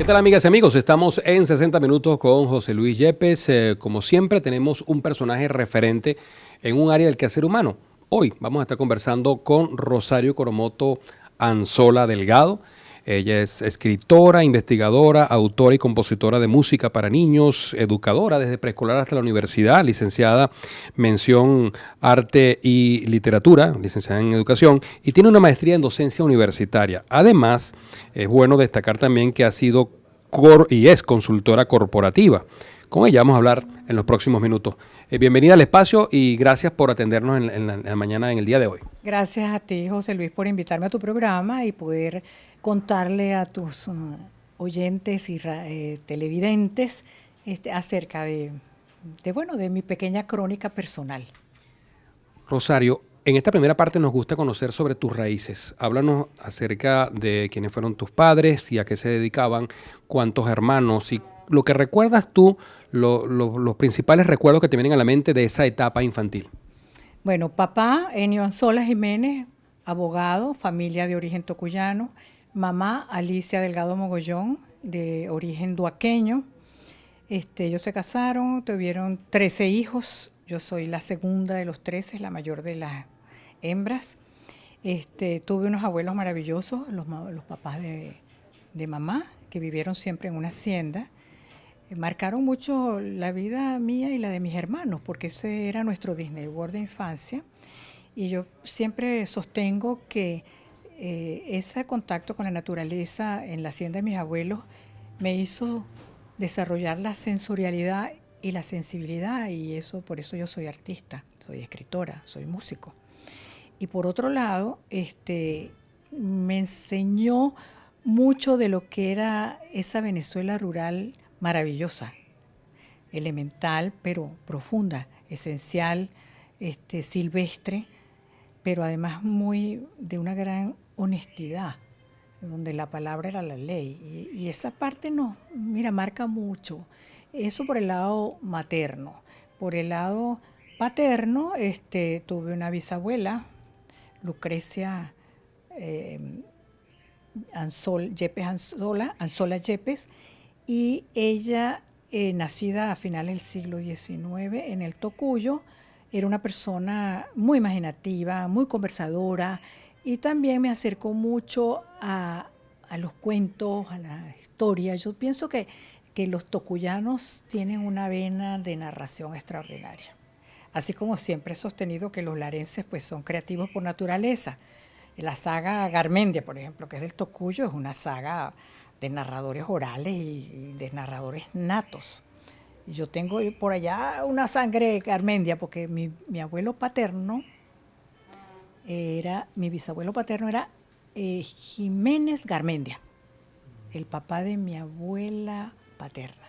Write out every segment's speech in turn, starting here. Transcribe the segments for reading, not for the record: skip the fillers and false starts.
tal, amigas y amigos? Estamos en 60 minutos con José Luis Yepes. Como siempre, tenemos un personaje referente en un área del quehacer humano. Hoy vamos a estar conversando con Rosario Coromoto Anzola Delgado. Ella es escritora, investigadora, autora y compositora de música para niños, educadora desde preescolar hasta la universidad, licenciada mención arte y literatura, licenciada en educación, y tiene una maestría en docencia universitaria. Además, es bueno destacar también que ha sido y es consultora corporativa. Con ella vamos a hablar en los próximos minutos. Bienvenida al espacio y gracias por atendernos en la mañana, en el día de hoy. Gracias a ti, José Luis, por invitarme a tu programa y poder contarle a tus oyentes y televidentes acerca de mi pequeña crónica personal. Rosario, en esta primera parte nos gusta conocer sobre tus raíces. Háblanos acerca de quiénes fueron tus padres y a qué se dedicaban, cuántos hermanos y lo que recuerdas tú, los principales recuerdos que te vienen a la mente de esa etapa infantil. Bueno, papá, Enio Anzola Jiménez, abogado, familia de origen tocuyano. Mamá, Alicia Delgado Mogollón, de origen duaqueño. Ellos se casaron, tuvieron 13 hijos. Yo soy la segunda de los 13, la mayor de las hembras. Tuve unos abuelos maravillosos, los papás de mamá, que vivieron siempre en una hacienda. Marcaron mucho la vida mía y la de mis hermanos, porque ese era nuestro Disney World de infancia. Y yo siempre sostengo que ese contacto con la naturaleza en la hacienda de mis abuelos me hizo desarrollar la sensorialidad y la sensibilidad, y por eso yo soy artista, soy escritora, soy músico. Y por otro lado, me enseñó mucho de lo que era esa Venezuela rural maravillosa, elemental pero profunda, esencial, silvestre, pero además muy de una gran honestidad, donde la palabra era la ley. Y esa parte marca mucho. Eso por el lado materno. Por el lado paterno, tuve una bisabuela, Lucrecia Anzola Yepes, y ella, nacida a finales del siglo XIX en el Tocuyo, era una persona muy imaginativa, muy conversadora, y también me acercó mucho a los cuentos, a la historia. Yo pienso que los tocuyanos tienen una vena de narración extraordinaria. Así como siempre he sostenido que los larenses pues, son creativos por naturaleza. La saga Garmendia, por ejemplo, que es del Tocuyo, es una saga de narradores orales y de narradores natos. Yo tengo por allá una sangre garmendia, porque mi bisabuelo paterno era Jiménez Garmendia, el papá de mi abuela paterna.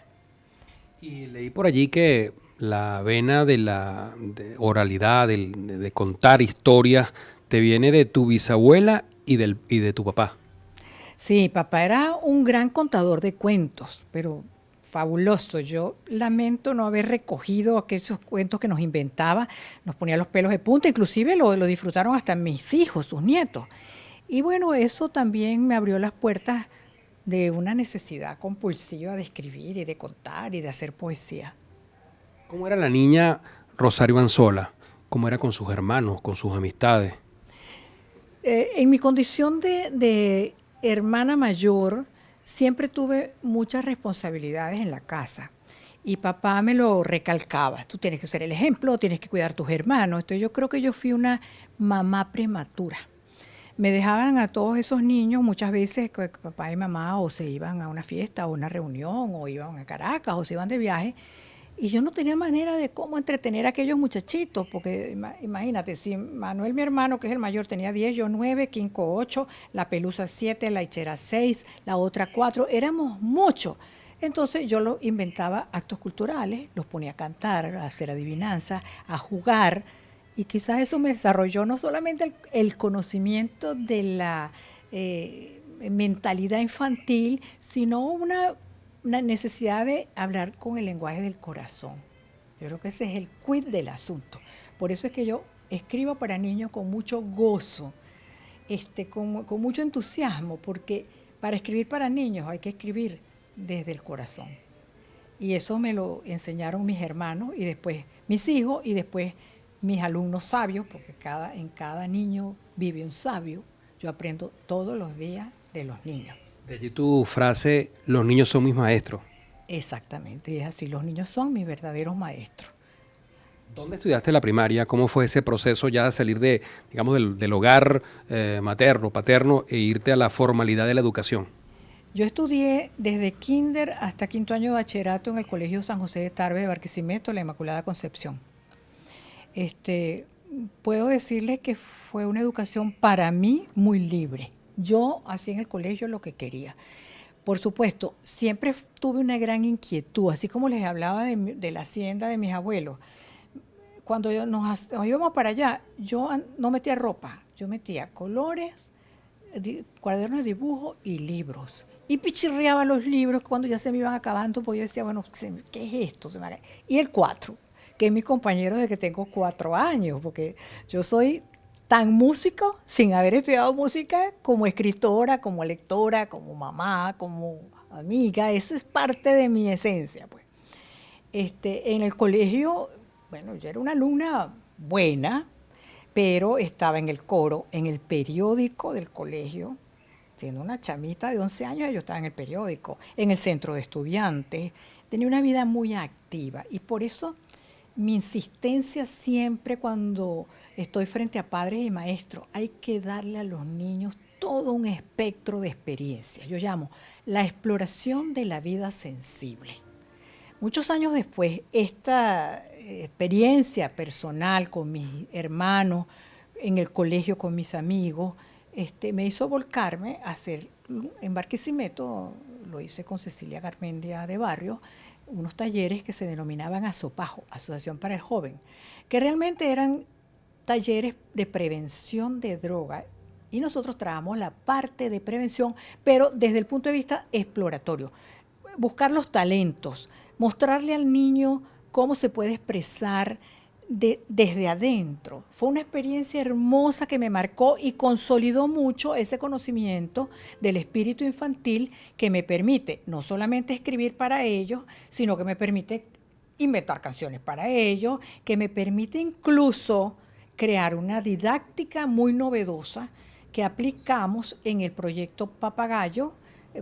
Y leí por allí que la vena de oralidad, de contar historias, te viene de tu bisabuela y de tu papá. Sí, papá era un gran contador de cuentos, pero fabuloso. Yo lamento no haber recogido aquellos cuentos que nos inventaba, nos ponía los pelos de punta, inclusive lo disfrutaron hasta mis hijos, sus nietos. Y bueno, eso también me abrió las puertas de una necesidad compulsiva de escribir y de contar y de hacer poesía. ¿Cómo era la niña Rosario Anzola? ¿Cómo era con sus hermanos, con sus amistades? En mi condición de hermana mayor, siempre tuve muchas responsabilidades en la casa. Y papá me lo recalcaba: tú tienes que ser el ejemplo, tienes que cuidar a tus hermanos. Entonces yo creo que yo fui una mamá prematura. Me dejaban a todos esos niños muchas veces que papá y mamá o se iban a una fiesta o una reunión o iban a Caracas o se iban de viaje, y yo no tenía manera de cómo entretener a aquellos muchachitos, porque imagínate, si Manuel, mi hermano, que es el mayor, tenía 10, yo 9, Quinco 8, la Pelusa 7, la Hichera 6, la otra 4, éramos muchos. Entonces yo inventaba actos culturales, los ponía a cantar, a hacer adivinanza, a jugar, y quizás eso me desarrolló no solamente el conocimiento de la mentalidad infantil, sino una necesidad de hablar con el lenguaje del corazón. Yo creo que ese es el quid del asunto. Por eso es que yo escribo para niños con mucho gozo, con mucho entusiasmo, porque para escribir para niños hay que escribir desde el corazón. Y eso me lo enseñaron mis hermanos y después mis hijos y después mis alumnos sabios, porque en cada niño vive un sabio. Yo aprendo todos los días de los niños. De allí tu frase, los niños son mis maestros. Exactamente, y es así, los niños son mis verdaderos maestros. ¿Dónde estudiaste la primaria? ¿Cómo fue ese proceso ya de salir de, digamos, del hogar materno, paterno e irte a la formalidad de la educación? Yo estudié desde kinder hasta quinto año de bachillerato en el Colegio San José de Tarbe de Barquisimeto, la Inmaculada Concepción. Puedo decirles que fue una educación para mí muy libre. Yo hacía en el colegio lo que quería. Por supuesto, siempre tuve una gran inquietud, así como les hablaba de la hacienda de mis abuelos. Cuando nos íbamos para allá, yo no metía ropa, yo metía colores, cuadernos de dibujo y libros. Y pichirreaba los libros cuando ya se me iban acabando, porque yo decía, bueno, ¿qué es esto? Y el 4, que es mi compañero de que tengo 4 años, porque yo soy tan músico, sin haber estudiado música, como escritora, como lectora, como mamá, como amiga. Esa es parte de mi esencia, pues. En el colegio, bueno, yo era una alumna buena, pero estaba en el coro, en el periódico del colegio. Siendo una chamita de 11 años, yo estaba en el periódico, en el centro de estudiantes. Tenía una vida muy activa y por eso mi insistencia siempre cuando estoy frente a padres y maestros, hay que darle a los niños todo un espectro de experiencias. Yo llamo la exploración de la vida sensible. Muchos años después, esta experiencia personal con mis hermanos, en el colegio con mis amigos, me hizo volcarme a hacer en Barquisimeto, lo hice con Cecilia Garmendia de Barrio, unos talleres que se denominaban ASOPAJO, Asociación para el Joven, que realmente eran talleres de prevención de droga. Y nosotros trabajamos la parte de prevención, pero desde el punto de vista exploratorio. Buscar los talentos, mostrarle al niño cómo se puede expresar desde adentro. Fue una experiencia hermosa que me marcó y consolidó mucho ese conocimiento del espíritu infantil que me permite no solamente escribir para ellos, sino que me permite inventar canciones para ellos, que me permite incluso crear una didáctica muy novedosa que aplicamos en el proyecto Papagayo,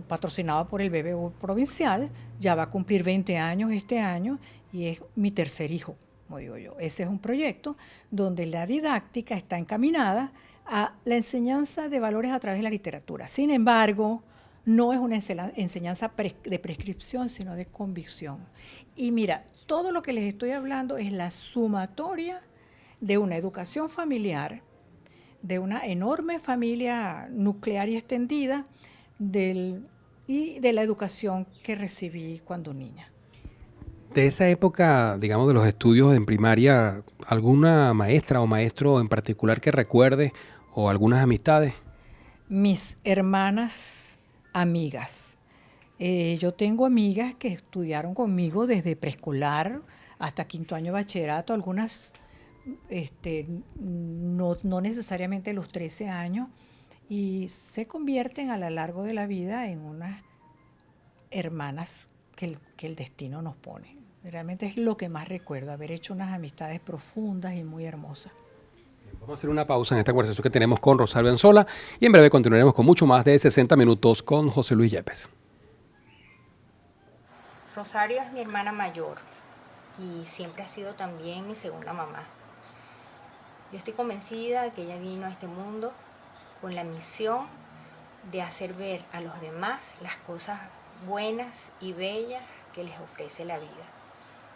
patrocinado por el BBU Provincial. Ya va a cumplir 20 años este año y es mi tercer hijo, como digo yo. Ese es un proyecto donde la didáctica está encaminada a la enseñanza de valores a través de la literatura. Sin embargo, no es una enseñanza de prescripción, sino de convicción. Y mira, todo lo que les estoy hablando es la sumatoria de una educación familiar, de una enorme familia nuclear y extendida, y de la educación que recibí cuando niña. De esa época, digamos, de los estudios en primaria, ¿alguna maestra o maestro en particular que recuerdes o algunas amistades? Mis hermanas amigas. Yo tengo amigas que estudiaron conmigo desde preescolar hasta quinto año de bachillerato, algunas no necesariamente los 13 años, y se convierten a lo largo de la vida en unas hermanas que el destino nos pone. Realmente es lo que más recuerdo, haber hecho unas amistades profundas y muy hermosas. Vamos a hacer una pausa en esta conversación que tenemos con Rosario Anzola y en breve continuaremos con mucho más de 60 minutos con José Luis Yepes. Rosario es mi hermana mayor y siempre ha sido también mi segunda mamá. Yo estoy convencida de que ella vino a este mundo con la misión de hacer ver a los demás las cosas buenas y bellas que les ofrece la vida.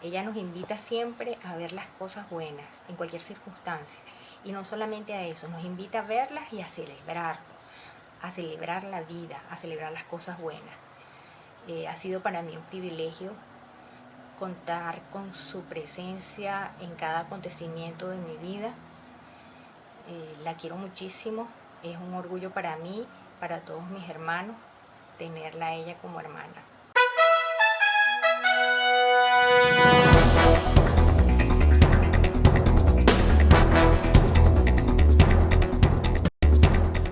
Ella nos invita siempre a ver las cosas buenas en cualquier circunstancia, y no solamente a eso, nos invita a verlas y a celebrarlo, a celebrar la vida, a celebrar las cosas buenas. Ha sido para mí un privilegio contar con su presencia en cada acontecimiento de mi vida. La quiero muchísimo, es un orgullo para mí, para todos mis hermanos, tenerla a ella como hermana.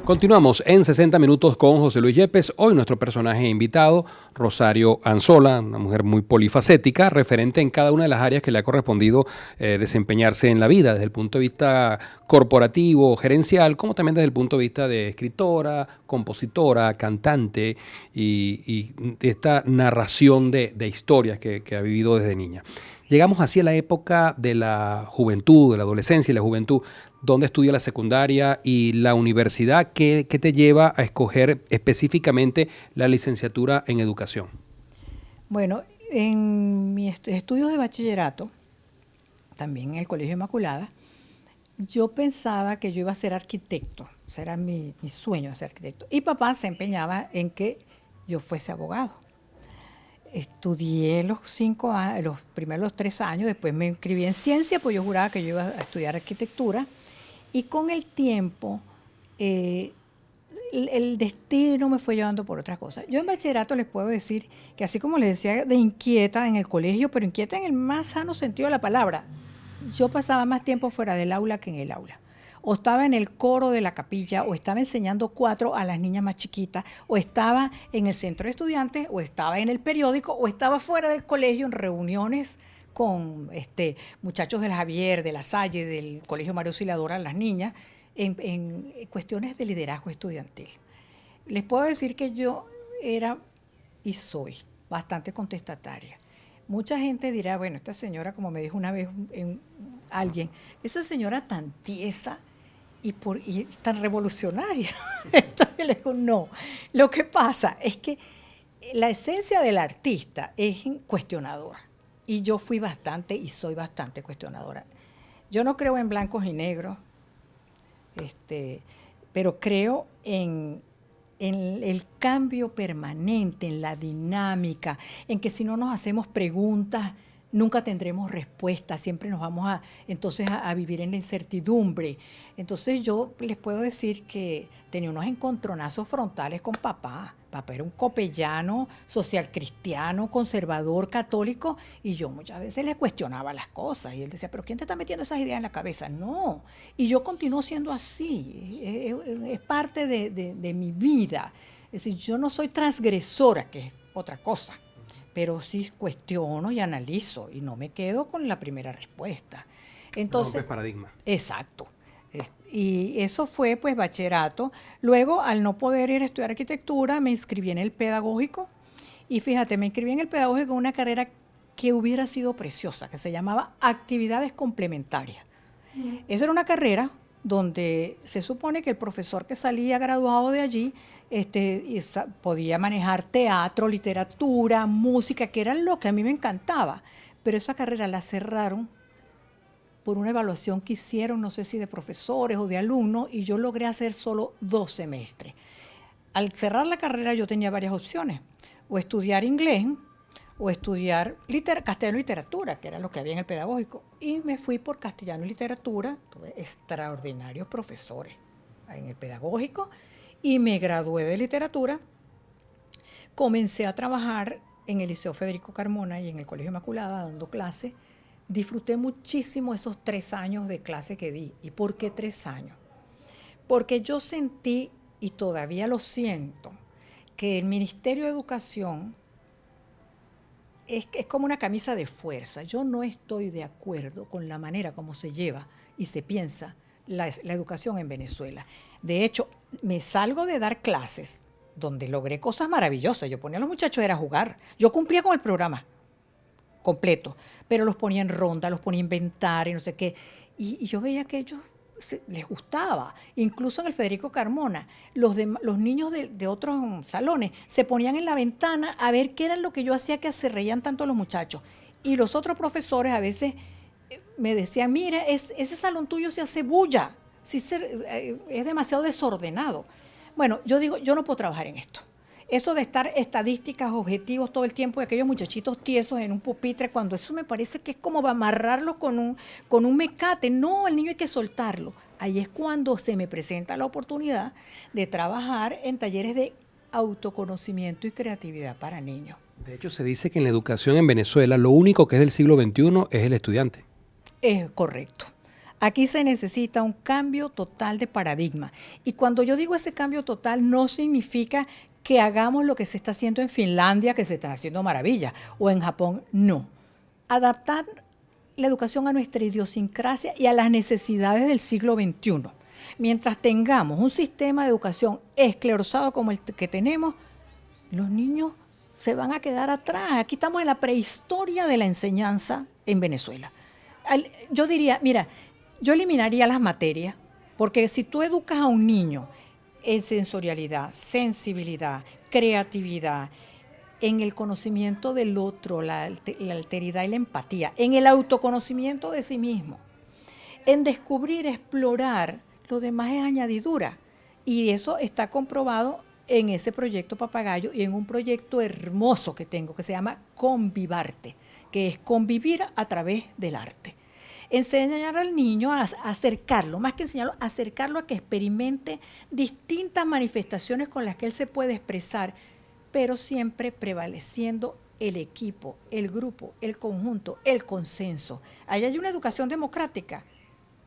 Continuamos en 60 minutos con José Luis Yepes. Hoy nuestro personaje invitado, Rosario Anzola, una mujer muy polifacética, referente en cada una de las áreas que le ha correspondido desempeñarse en la vida, desde el punto de vista corporativo, gerencial, como también desde el punto de vista de escritora, compositora, cantante y esta narración de historias que ha vivido desde niña. Llegamos así a la época de la juventud, de la adolescencia y la juventud, donde estudia la secundaria y la universidad. ¿Qué te lleva a escoger específicamente la licenciatura en educación? Bueno, en mis estudios de bachillerato, también en el Colegio Inmaculada, yo pensaba que yo iba a ser arquitecto. O sea, era mi sueño ser arquitecto. Y papá se empeñaba en que yo fuese abogado. Estudié los 5 años, los primeros 3 años, después me inscribí en ciencia, pues yo juraba que yo iba a estudiar arquitectura. Y con el tiempo, el destino me fue llevando por otras cosas. Yo en bachillerato les puedo decir que así como les decía de inquieta en el colegio, pero inquieta en el más sano sentido de la palabra, yo pasaba más tiempo fuera del aula que en el aula. O estaba en el coro de la capilla, o estaba enseñando 4 a las niñas más chiquitas, o estaba en el centro de estudiantes, o estaba en el periódico, o estaba fuera del colegio en reuniones con muchachos del Javier, de la Salle, del Colegio María Auxiliadora, las niñas, en cuestiones de liderazgo estudiantil. Les puedo decir que yo era y soy bastante contestataria. Mucha gente dirá, bueno, esta señora, como me dijo una vez alguien, esa señora tan tiesa y tan revolucionaria. Entonces le digo, no. Lo que pasa es que la esencia del artista es cuestionadora. Y yo fui bastante y soy bastante cuestionadora. Yo no creo en blancos y negros, pero creo en el cambio permanente, en la dinámica, en que si no nos hacemos preguntas, nunca tendremos respuestas, siempre nos vamos a vivir en la incertidumbre. Entonces yo les puedo decir que tenía unos encontronazos frontales con papá. Papá era un copellano, social cristiano, conservador, católico, y yo muchas veces le cuestionaba las cosas. Y él decía, ¿pero quién te está metiendo esas ideas en la cabeza? No. Y yo continúo siendo así. Es parte de mi vida. Es decir, yo no soy transgresora, que es otra cosa, pero sí cuestiono y analizo, y no me quedo con la primera respuesta. Entonces, rompes paradigma. Exacto. Y eso fue pues bachillerato. Luego, al no poder ir a estudiar arquitectura, me inscribí en el pedagógico. Y fíjate, me inscribí en el pedagógico en una carrera que hubiera sido preciosa, que se llamaba actividades complementarias. Esa era una carrera donde se supone que el profesor que salía graduado de allí podía manejar teatro, literatura, música, que era lo que a mí me encantaba. Pero esa carrera la cerraron por una evaluación que hicieron, no sé si de profesores o de alumnos, y yo logré hacer solo 2 semestres. Al cerrar la carrera yo tenía varias opciones, o estudiar inglés, o estudiar castellano y literatura, que era lo que había en el pedagógico, y me fui por castellano y literatura. Tuve extraordinarios profesores en el pedagógico, y me gradué de literatura. Comencé a trabajar en el Liceo Federico Carmona y en el Colegio Inmaculada dando clases. Disfruté muchísimo esos 3 años de clase que di. ¿Y por qué 3 años? Porque yo sentí, y todavía lo siento, que el Ministerio de Educación es como una camisa de fuerza. Yo no estoy de acuerdo con la manera como se lleva y se piensa la educación en Venezuela. De hecho, me salgo de dar clases donde logré cosas maravillosas. Yo ponía a los muchachos a jugar. Yo cumplía con el programa completo, pero los ponía en ronda, los ponía a inventar y no sé qué. Y yo veía que a ellos les gustaba. Incluso en el Federico Carmona, los niños de otros salones se ponían en la ventana a ver qué era lo que yo hacía, que se reían tanto los muchachos. Y los otros profesores a veces me decían, mira, ese salón tuyo se hace bulla, es demasiado desordenado. Bueno, yo digo, yo no puedo trabajar en esto. Eso de estar estadísticas, objetivos todo el tiempo, de aquellos muchachitos tiesos en un pupitre, cuando eso me parece que es como amarrarlos con un mecate. No, al niño hay que soltarlo. Ahí es cuando se me presenta la oportunidad de trabajar en talleres de autoconocimiento y creatividad para niños. De hecho, se dice que en la educación en Venezuela lo único que es del siglo XXI es el estudiante. Es correcto. Aquí se necesita un cambio total de paradigma. Y cuando yo digo ese cambio total, no significa que hagamos lo que se está haciendo en Finlandia, que se está haciendo maravilla, o en Japón, no. Adaptar la educación a nuestra idiosincrasia y a las necesidades del siglo XXI. Mientras tengamos un sistema de educación esclerosado como el que tenemos, los niños se van a quedar atrás. Aquí estamos en la prehistoria de la enseñanza en Venezuela. Yo diría, mira, yo eliminaría las materias, porque si tú educas a un niño en sensorialidad, sensibilidad, creatividad, en el conocimiento del otro, la alteridad y la empatía, en el autoconocimiento de sí mismo, en descubrir, explorar, lo demás es añadidura. Y eso está comprobado en ese proyecto Papagayo y en un proyecto hermoso que tengo que se llama Convivarte, que es convivir a través del arte. Enseñar al niño a acercarlo, más que enseñarlo, acercarlo a que experimente distintas manifestaciones con las que él se puede expresar, pero siempre prevaleciendo el equipo, el grupo, el conjunto, el consenso. Ahí hay una educación democrática,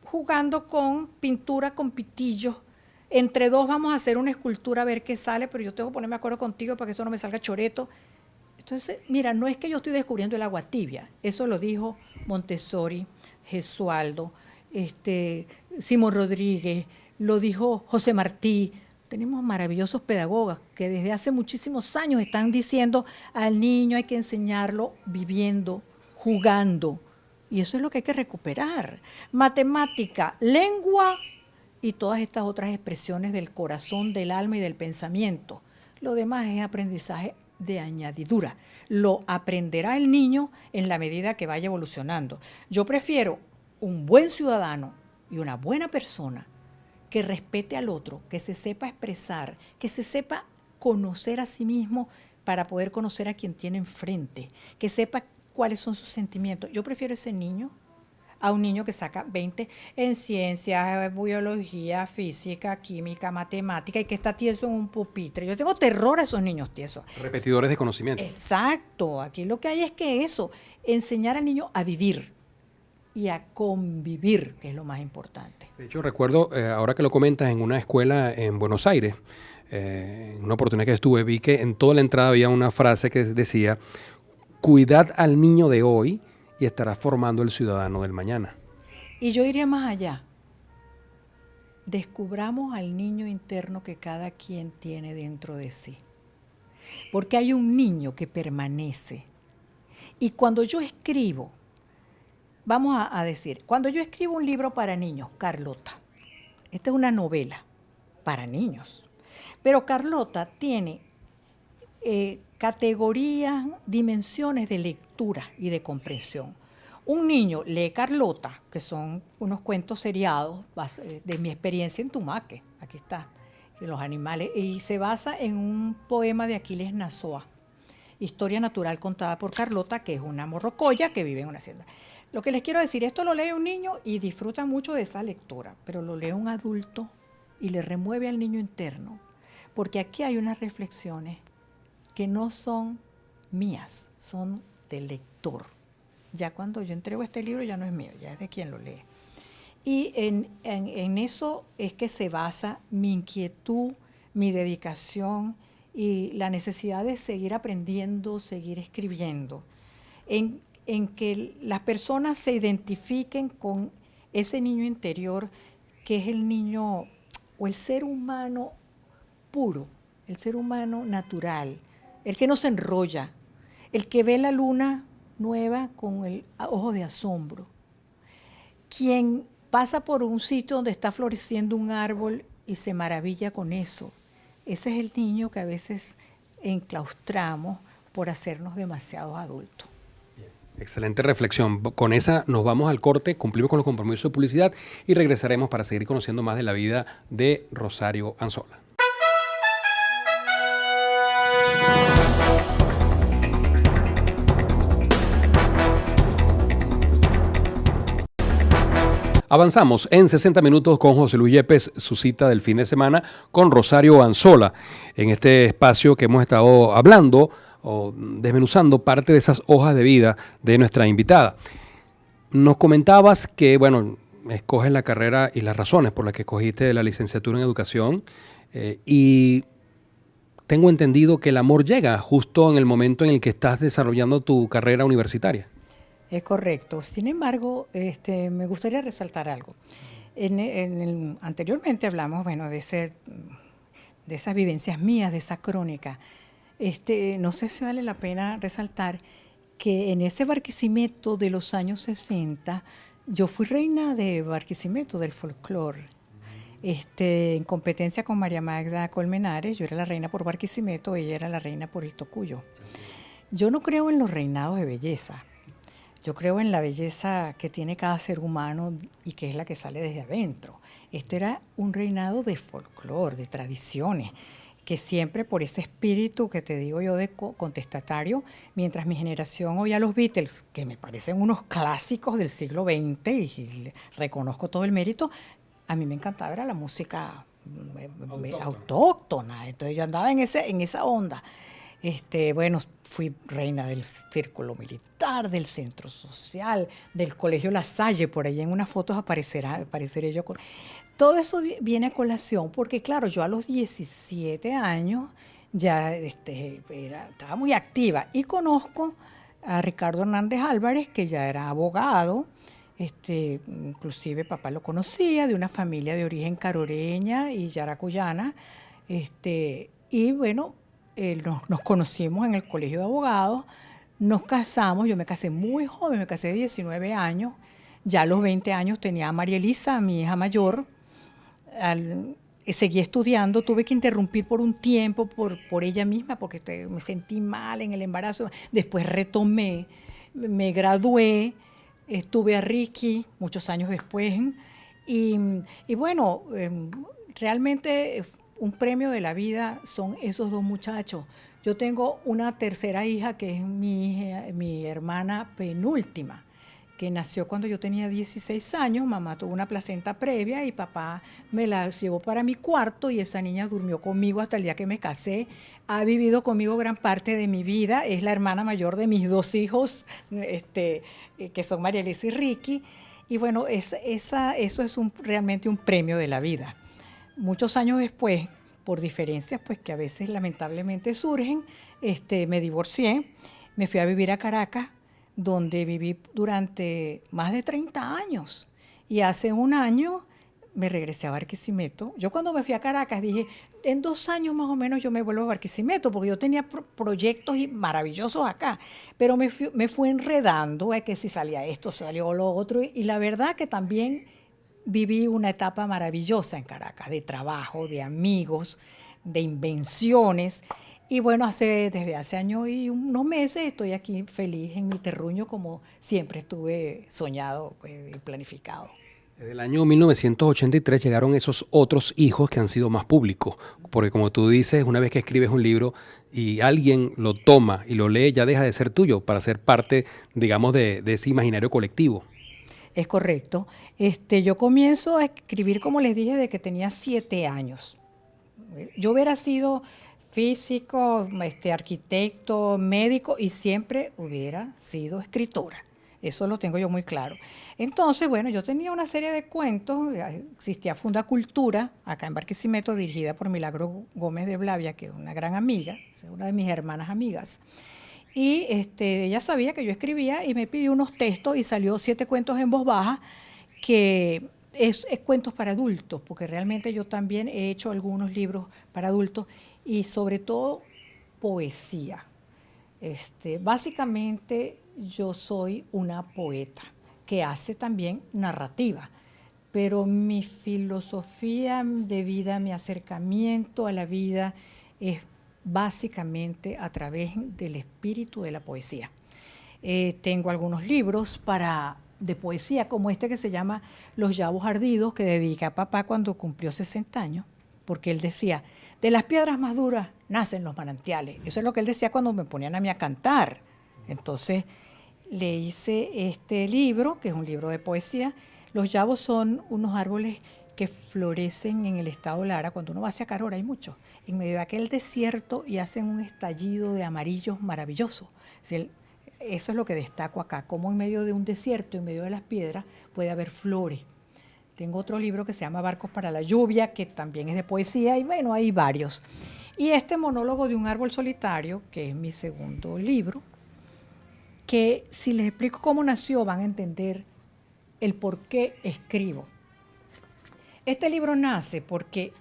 jugando con pintura, con pitillos. Entre dos vamos a hacer una escultura a ver qué sale, pero yo tengo que ponerme de acuerdo contigo para que eso no me salga choreto. Entonces, mira, no es que yo estoy descubriendo el agua tibia, eso lo dijo Montessori, Gesualdo, Simón Rodríguez, lo dijo José Martí. Tenemos maravillosos pedagogas que desde hace muchísimos años están diciendo al niño hay que enseñarlo viviendo, jugando. Y eso es lo que hay que recuperar. Matemática, lengua y todas estas otras expresiones del corazón, del alma y del pensamiento. Lo demás es aprendizaje de añadidura. Lo aprenderá el niño en la medida que vaya evolucionando. Yo prefiero un buen ciudadano y una buena persona que respete al otro, que se sepa expresar, que se sepa conocer a sí mismo para poder conocer a quien tiene enfrente, que sepa cuáles son sus sentimientos. Yo prefiero ese niño a un niño que saca 20 en ciencias, biología, física, química, matemática y que está tieso en un pupitre. Yo tengo terror a esos niños tiesos. Repetidores de conocimiento. Exacto. Aquí lo que hay es que eso, enseñar al niño a vivir y a convivir, que es lo más importante. De hecho, recuerdo, ahora que lo comentas, en una escuela en Buenos Aires, en una oportunidad que estuve, vi que en toda la entrada había una frase que decía, cuidad al niño de hoy y estará formando el ciudadano del mañana. Y yo iría más allá. Descubramos al niño interno que cada quien tiene dentro de sí. Porque hay un niño que permanece. Y cuando yo escribo, vamos a decir, cuando yo escribo un libro para niños, Carlota, esta es una novela para niños, pero Carlota tiene categorías, dimensiones de lectura y de comprensión. Un niño lee Carlota, que son unos cuentos seriados de mi experiencia en Tumaque, aquí está, de los animales, y se basa en un poema de Aquiles Nazoa, Historia natural contada por Carlota, que es una morrocoya que vive en una hacienda. Lo que les quiero decir, esto lo lee un niño y disfruta mucho de esa lectura, pero lo lee un adulto y le remueve al niño interno, porque aquí hay unas reflexiones que no son mías, son del lector. Ya cuando yo entrego este libro ya no es mío, ya es de quien lo lee. Y en eso es que se basa mi inquietud, mi dedicación y la necesidad de seguir aprendiendo, seguir escribiendo, en que las personas se identifiquen con ese niño interior que es el niño o el ser humano puro, el ser humano natural, el que no se enrolla, el que ve la luna nueva con el ojo de asombro, quien pasa por un sitio donde está floreciendo un árbol y se maravilla con eso. Ese es el niño que a veces enclaustramos por hacernos demasiados adultos. Excelente reflexión. Con esa nos vamos al corte, cumplimos con los compromisos de publicidad y regresaremos para seguir conociendo más de la vida de Rosario Anzola. Avanzamos en 60 minutos con José Luis Yepes, su cita del fin de semana con Rosario Anzola, en este espacio que hemos estado hablando o desmenuzando parte de esas hojas de vida de nuestra invitada. Nos comentabas que, bueno, escoges la carrera y las razones por las que escogiste la licenciatura en educación y tengo entendido que el amor llega justo en el momento en el que estás desarrollando tu carrera universitaria. Es correcto. Sin embargo, me gustaría resaltar algo. Anteriormente hablamos, bueno, de esas vivencias mías, de esa crónica. No sé si vale la pena resaltar que en ese Barquisimeto de los años 60, yo fui reina de Barquisimeto, del folclore. En competencia con María Magda Colmenares, yo era la reina por Barquisimeto, ella era la reina por el Tocuyo. Yo no creo en los reinados de belleza. Yo creo en la belleza que tiene cada ser humano y que es la que sale desde adentro. Esto era un reinado de folclore, de tradiciones, que siempre por ese espíritu que te digo yo de contestatario, mientras mi generación oía a los Beatles, que me parecen unos clásicos del siglo XX y reconozco todo el mérito, a mí me encantaba era la música autóctona. Entonces yo andaba en esa onda. Bueno, fui reina del círculo militar, del centro social, del colegio La Salle, por ahí en unas fotos apareceré yo. Todo eso viene a colación porque, claro, yo a los 17 años ya estaba muy activa y conozco a Ricardo Hernández Álvarez, que ya era abogado, inclusive papá lo conocía, de una familia de origen caroreña y yaracuyana, y bueno, nos conocimos en el colegio de abogados, nos casamos, yo me casé muy joven, me casé de 19 años, ya a los 20 años tenía a María Elisa, mi hija mayor, seguí estudiando, tuve que interrumpir por un tiempo por ella misma, porque me sentí mal en el embarazo, después retomé, me gradué, estuve a Ricky muchos años después, y bueno, realmente un premio de la vida son esos dos muchachos. Yo tengo una tercera hija que es mi hermana penúltima, que nació cuando yo tenía 16 años. Mamá tuvo una placenta previa y papá me la llevó para mi cuarto y esa niña durmió conmigo hasta el día que me casé. Ha vivido conmigo gran parte de mi vida. Es la hermana mayor de mis dos hijos, que son María Elisa y Ricky. Y bueno, eso es realmente un premio de la vida. Muchos años después, por diferencias pues que a veces lamentablemente surgen, me divorcié, me fui a vivir a Caracas, donde viví durante más de 30 años. Y hace un año me regresé a Barquisimeto. Yo cuando me fui a Caracas dije, en 2 años más o menos yo me vuelvo a Barquisimeto, porque yo tenía proyectos maravillosos acá, pero me fui enredando, que si salía esto, salió lo otro, y la verdad que también viví una etapa maravillosa en Caracas, de trabajo, de amigos, de invenciones. Y bueno, desde hace años y unos meses estoy aquí feliz en mi terruño como siempre estuve soñado y planificado. Desde el año 1983 llegaron esos otros hijos que han sido más públicos, porque como tú dices, una vez que escribes un libro y alguien lo toma y lo lee, ya deja de ser tuyo para ser parte, digamos, de ese imaginario colectivo. Es correcto. Yo comienzo a escribir, como les dije, de que tenía 7 años. Yo hubiera sido físico, arquitecto, médico y siempre hubiera sido escritora. Eso lo tengo yo muy claro. Entonces, bueno, yo tenía una serie de cuentos. Existía Fundacultura, acá en Barquisimeto, dirigida por Milagro Gómez de Blavia, que es una gran amiga, es una de mis hermanas amigas. Y ella sabía que yo escribía y me pidió unos textos y salió 7 cuentos en voz baja, que es cuentos para adultos, porque realmente yo también he hecho algunos libros para adultos y sobre todo poesía. Básicamente yo soy una poeta que hace también narrativa, pero mi filosofía de vida, mi acercamiento a la vida es básicamente a través del espíritu de la poesía. Tengo algunos libros de poesía, como este que se llama Los Yabos Ardidos, que dediqué a papá cuando cumplió 60 años, porque él decía, de las piedras más duras nacen los manantiales. Eso es lo que él decía cuando me ponían a mí a cantar. Entonces le hice este libro, que es un libro de poesía. Los yabos son unos árboles que florecen en el estado Lara. Cuando uno va hacia Carora hay muchos, en medio de aquel desierto, y hacen un estallido de amarillos maravilloso. Eso es lo que destaco acá, como en medio de un desierto, en medio de las piedras, puede haber flores. Tengo otro libro que se llama Barcos para la lluvia, que también es de poesía, y bueno, hay varios. Y este monólogo de un árbol solitario, que es mi segundo libro, que si les explico cómo nació van a entender el por qué escribo. Este libro nace porque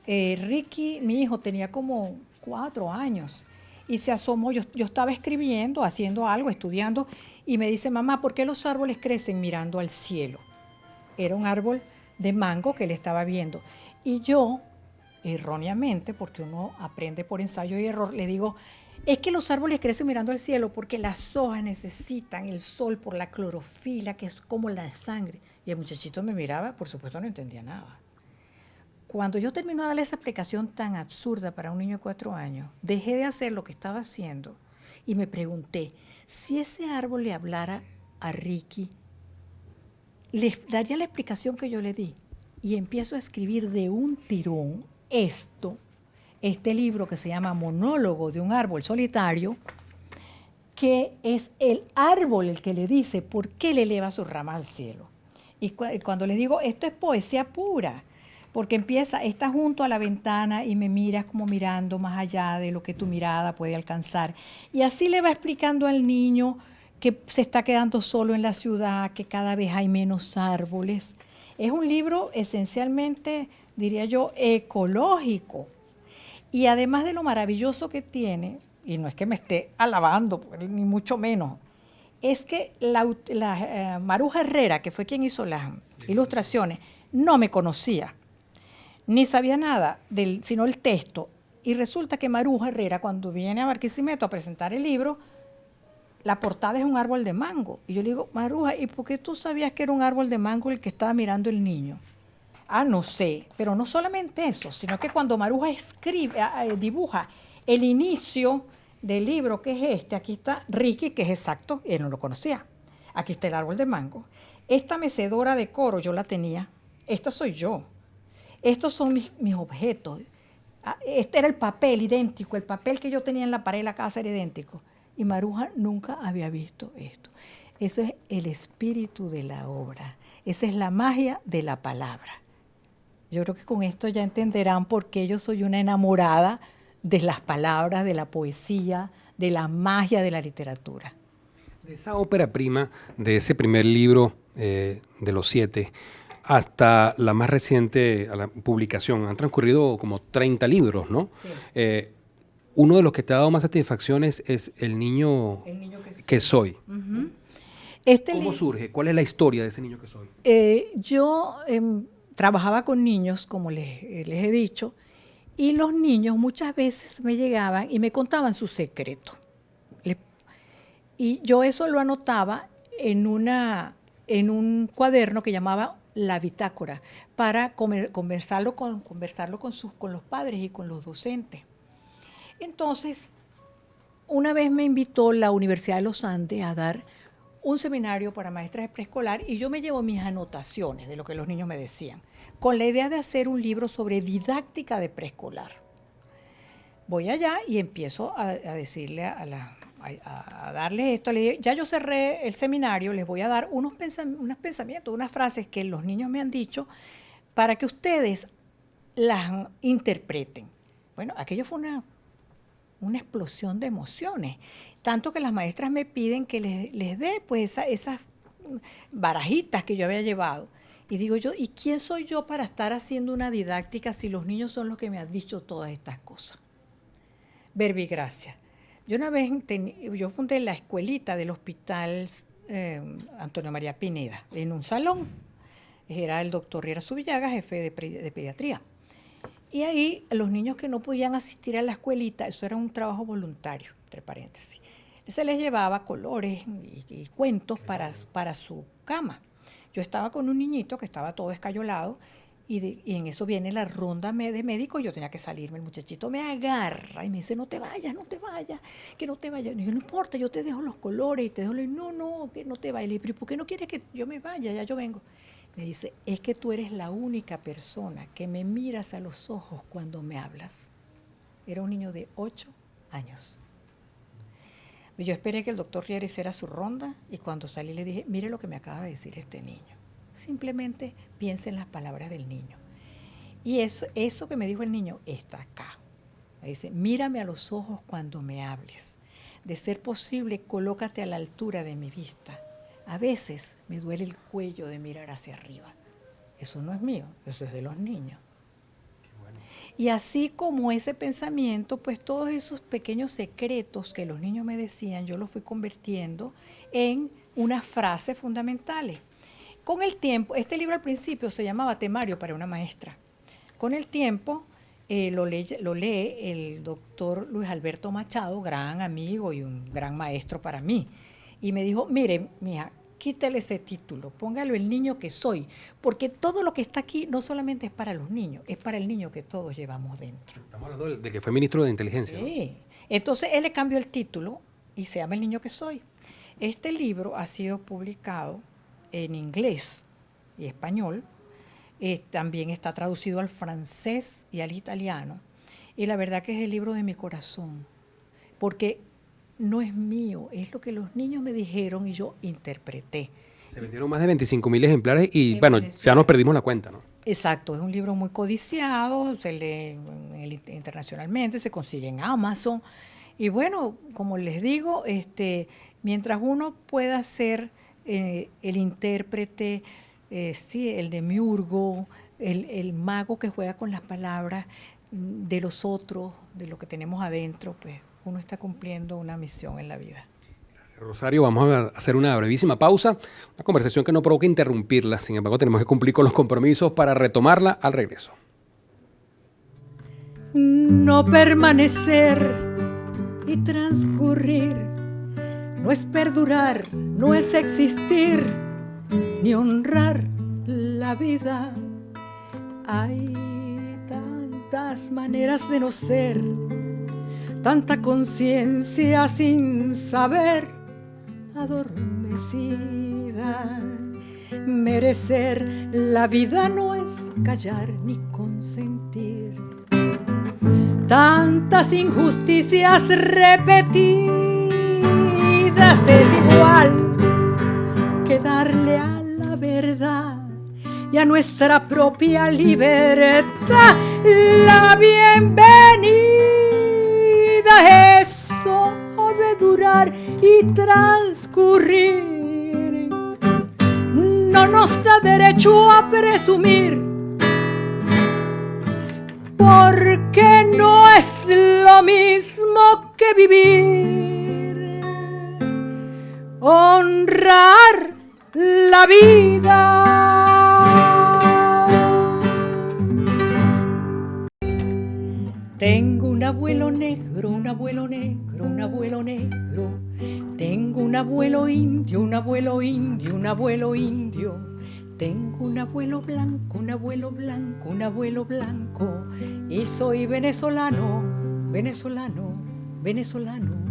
Ricky, mi hijo, tenía como 4 años y se asomó. Yo estaba escribiendo, haciendo algo, estudiando, y me dice, mamá, ¿por qué los árboles crecen mirando al cielo? Era un árbol de mango que él estaba viendo. Y yo, erróneamente, porque uno aprende por ensayo y error, le digo, es que los árboles crecen mirando al cielo porque las hojas necesitan el sol por la clorofila, que es como la sangre. Y el muchachito me miraba, por supuesto no entendía nada. Cuando yo terminé de darle esa explicación tan absurda para un niño de 4 años, dejé de hacer lo que estaba haciendo y me pregunté, si ese árbol le hablara a Ricky, ¿le daría la explicación que yo le di? Y empiezo a escribir de un tirón este libro que se llama Monólogo de un árbol solitario, que es el árbol el que le dice por qué le eleva su rama al cielo. Y cuando les digo, esto es poesía pura, porque está junto a la ventana y me miras como mirando más allá de lo que tu mirada puede alcanzar. Y así le va explicando al niño que se está quedando solo en la ciudad, que cada vez hay menos árboles. Es un libro esencialmente, diría yo, ecológico. Y además de lo maravilloso que tiene, y no es que me esté alabando, ni mucho menos, es que Maruja Herrera, que fue quien hizo las ilustraciones, no me conocía, ni sabía nada, sino el texto. Y resulta que Maruja Herrera, cuando viene a Barquisimeto a presentar el libro, la portada es un árbol de mango. Y yo le digo, Maruja, ¿y por qué tú sabías que era un árbol de mango el que estaba mirando el niño? Ah, no sé, pero no solamente eso, sino que cuando Maruja dibuja el inicio del libro, que es este, aquí está Ricky, que es exacto, él no lo conocía. Aquí está el árbol de mango. Esta mecedora de coro yo la tenía, esta soy yo. Estos son mis objetos. Este era el papel idéntico, el papel que yo tenía en la pared de la casa era idéntico. Y Maruja nunca había visto esto. Eso es el espíritu de la obra. Esa es la magia de la palabra. Yo creo que con esto ya entenderán por qué yo soy una enamorada de las palabras, de la poesía, de la magia de la literatura. De esa ópera prima, de ese primer libro de los 7, hasta la más reciente a la publicación, han transcurrido como 30 libros, ¿no? Sí. Uno de los que te ha dado más satisfacciones es El niño que soy. Uh-huh. ¿Cómo surge? ¿Cuál es la historia de ese niño que soy? Yo trabajaba con niños, como les he dicho, y los niños muchas veces me llegaban y me contaban sus secretos. Y yo eso lo anotaba en un cuaderno que llamaba la bitácora, para conversarlo con los padres y con los docentes. Entonces, una vez me invitó la Universidad de los Andes a dar un seminario para maestras de preescolar y yo me llevo mis anotaciones de lo que los niños me decían, con la idea de hacer un libro sobre didáctica de preescolar. Voy allá y empiezo a decirle a darle esto. Le digo, ya yo cerré el seminario, les voy a dar unos pensamientos, unas frases que los niños me han dicho para que ustedes las interpreten. Bueno, aquello fue una explosión de emociones, tanto que las maestras me piden que les dé pues esas barajitas que yo había llevado. Y digo yo, ¿y quién soy yo para estar haciendo una didáctica si los niños son los que me han dicho todas estas cosas? Verbigracia. Yo una vez yo fundé la escuelita del hospital Antonio María Pineda en un salón. Era el doctor Riera Subillaga, jefe de pediatría. Y ahí los niños que no podían asistir a la escuelita, eso era un trabajo voluntario, entre paréntesis, se les llevaba colores y cuentos para su cama. Yo estaba con un niñito que estaba todo escayolado y en eso viene la ronda de médicos, yo tenía que salirme, el muchachito me agarra y me dice, no te vayas, que no te vayas. Y yo, no importa, yo te dejo los colores y te dejo no, que no te vayas. Y ¿por qué no quieres que yo me vaya? Ya yo vengo. Me dice, es que tú eres la única persona que me miras a los ojos cuando me hablas. Era un niño de 8 años. Yo esperé que el doctor Riera hiciera su ronda y cuando salí le dije, mire lo que me acaba de decir este niño. simplemente piensa en las palabras del niño. Y eso que me dijo el niño está acá. Dice, mírame a los ojos cuando me hables. De ser posible, colócate a la altura de mi vista. A veces me duele el cuello de mirar hacia arriba. Eso no es mío, eso es de los niños. Bueno. Y así como ese pensamiento, pues todos esos pequeños secretos que los niños me decían, yo los fui convirtiendo en unas frases fundamentales. Con el tiempo, este libro al principio se llamaba Temario para una maestra. Con el tiempo lo lee el doctor Luis Alberto Machado, gran amigo y un gran maestro para mí. Y me dijo, mire, mija, quítale ese título, póngalo el niño que soy, porque todo lo que está aquí no solamente es para los niños, es para el niño que todos llevamos dentro. Estamos hablando del que fue ministro de Inteligencia. Sí. ¿No? Entonces él le cambió el título y se llama El niño que soy. Este libro ha sido publicado en inglés y español. También está traducido al francés y al italiano. Y la verdad que es el libro de mi corazón, porque no es mío, es lo que los niños me dijeron y yo interpreté. Se vendieron más de 25.000 ejemplares y bueno, ya nos perdimos la cuenta, ¿no? Exacto, es un libro muy codiciado, se lee internacionalmente, se consigue en Amazon. Y bueno, como les digo, mientras uno pueda ser el intérprete, sí, el demiurgo, el mago que juega con las palabras de los otros, de lo que tenemos adentro, pues uno está cumpliendo una misión en la vida. Gracias, Rosario. Vamos a hacer una brevísima pausa, una conversación que no provoca interrumpirla, sin embargo tenemos que cumplir con los compromisos para retomarla al regreso. No permanecer y transcurrir, no es perdurar, no es existir, ni honrar la vida. Hay tantas maneras de no ser, tanta conciencia sin saber, adormecida. Merecer la vida no es callar ni consentir. Tantas injusticias repetidas es igual que darle a la verdad y a nuestra propia libertad la bienvenida. Eso de durar y transcurrir no nos da derecho a presumir, porque no es lo mismo que vivir. Honrar la vida. Tengo un abuelo negro, un abuelo negro, un abuelo negro. Tengo un abuelo indio, un abuelo indio, un abuelo indio. Tengo un abuelo blanco, un abuelo blanco, un abuelo blanco. Y soy venezolano, venezolano, venezolano.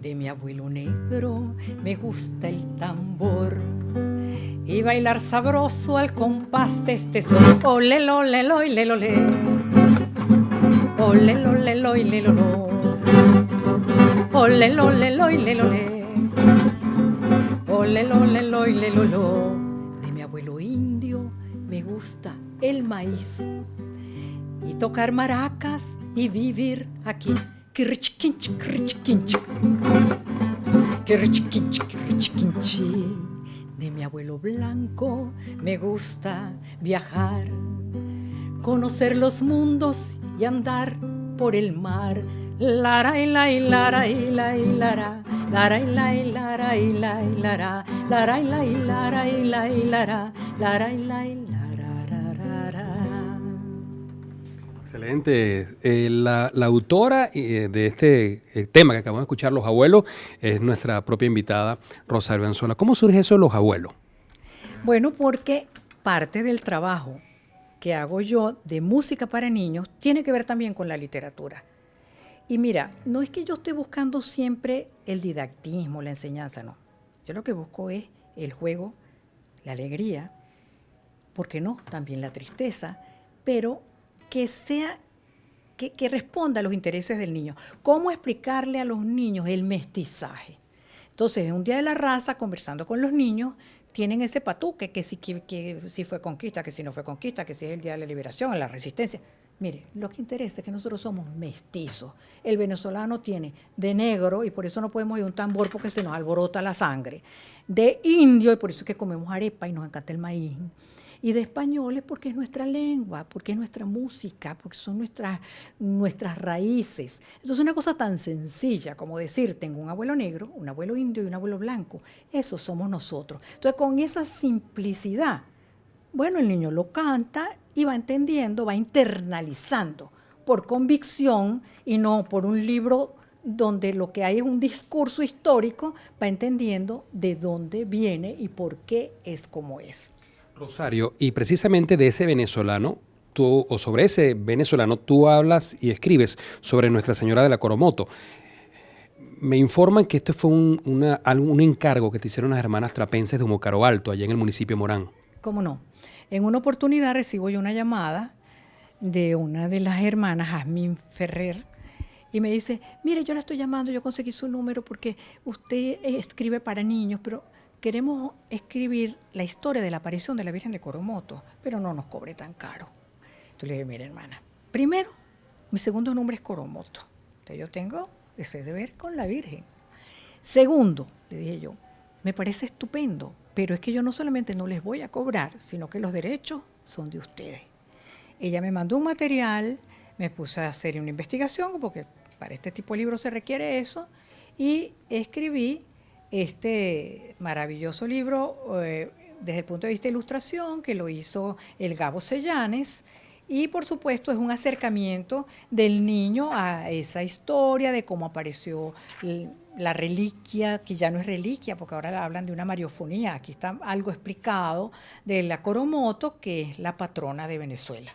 De mi abuelo negro me gusta el tambor y bailar sabroso al compás de este son. Ole, ole, ole, ole, ole. Ole, ole, ole, ole, ole. Ole, ole, ole, ole, ole. Ole, ole, ole, ole, ole. De mi abuelo indio me gusta el maíz y tocar maracas y vivir aquí. Kirrichiquinchi, kirrichiquinchi, kirrichiquinchi, kirrichiquinchi. De mi abuelo blanco me gusta viajar, conocer los mundos y andar por el mar. Lara y la y lara y la y lara, lara y la y lara y la y lara, lara y la y lara y la y lara, lara y la y lara. Excelente. La autora de este tema que acabamos de escuchar, Los Abuelos, es nuestra propia invitada, Rosario Anzola. ¿Cómo surge eso de Los Abuelos? Bueno, porque parte del trabajo que hago yo de música para niños tiene que ver también con la literatura. Y mira, no es que yo esté buscando siempre el didactismo, la enseñanza, no. Yo lo que busco es el juego, la alegría, ¿por qué no? También la tristeza, pero que sea, que responda a los intereses del niño. ¿Cómo explicarle a los niños el mestizaje? Entonces, en un día de la raza, conversando con los niños, tienen ese patuque, que si fue conquista, que si no fue conquista, que si es el Día de la Liberación, la Resistencia. Mire, lo que interesa es que nosotros somos mestizos. El venezolano tiene de negro, y por eso no podemos ir a un tambor porque se nos alborota la sangre, de indio, y por eso es que comemos arepa y nos encanta el maíz, y de españoles porque es nuestra lengua, porque es nuestra música, porque son nuestras raíces. Entonces una cosa tan sencilla como decir, tengo un abuelo negro, un abuelo indio y un abuelo blanco, eso somos nosotros. Entonces con esa simplicidad, bueno, el niño lo canta y va entendiendo, va internalizando por convicción y no por un libro donde lo que hay es un discurso histórico, va entendiendo de dónde viene y por qué es como es. Rosario, y precisamente de ese venezolano, o sobre ese venezolano, tú hablas y escribes sobre Nuestra Señora de la Coromoto. Me informan que esto fue un encargo que te hicieron las hermanas trapenses de Humocaro Alto, allá en el municipio de Morán. ¿Cómo no? En una oportunidad recibo yo una llamada de una de las hermanas, Jazmín Ferrer, y me dice, mire, yo la estoy llamando, yo conseguí su número porque usted escribe para niños, pero queremos escribir la historia de la aparición de la Virgen de Coromoto, pero no nos cobre tan caro. Entonces le dije, mire, hermana, primero, mi segundo nombre es Coromoto. Entonces yo tengo ese deber con la Virgen. Segundo, le dije yo, me parece estupendo, pero es que yo no solamente no les voy a cobrar, sino que los derechos son de ustedes. Ella me mandó un material, me puse a hacer una investigación, porque para este tipo de libros se requiere eso, y escribí este maravilloso libro desde el punto de vista de ilustración, que lo hizo el Gabo Sellanes, y por supuesto es un acercamiento del niño a esa historia de cómo apareció la reliquia, que ya no es reliquia, porque ahora hablan de una mariofonía. Aquí está algo explicado de la Coromoto, que es la patrona de Venezuela.